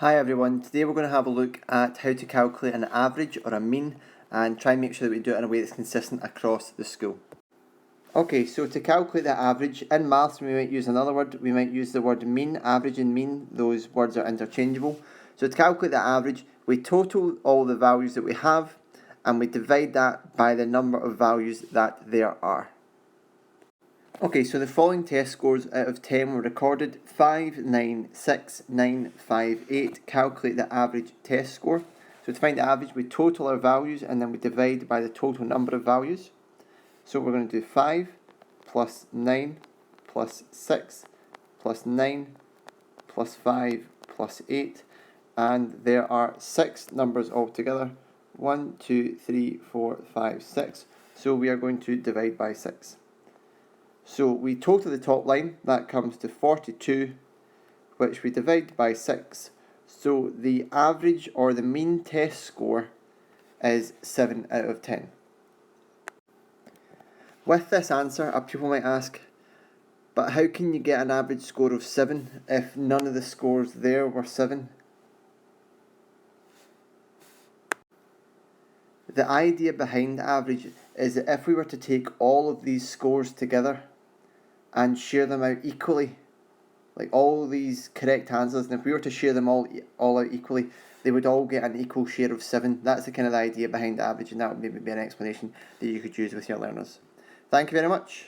Hi everyone, today we're going to have a look at how to calculate an average or a mean and try and make sure that we do it in a way that's consistent across the school. Okay, so to calculate the average, in maths we might use another word, we might use the word mean, average and mean, those words are interchangeable. So to calculate the average, we total all the values that we have and we divide that by the number of values that there are. Okay, so the following test scores out of 10 were recorded: 5, 9, 6, 9, 5, 8. Calculate the average test score. So to find the average, we total our values and then we divide by the total number of values. So we're going to do 5 plus 9 plus 6 plus 9 plus 5 plus 8. And there are 6 numbers altogether. 1, 2, 3, 4, 5, 6. So we are going to divide by 6. So we total the top line, that comes to 42, which we divide by 6. So the average or the mean test score is 7 out of 10. With this answer, a pupil might ask, but how can you get an average score of 7 if none of the scores there were 7? The idea behind the average is that if we were to take all of these scores together and share them out equally, like all these correct answers, and if we were to share them all out equally, they would all get an equal share of 7. That's the kind of idea behind the average, and that would maybe be an explanation that you could use with your learners. Thank you very much.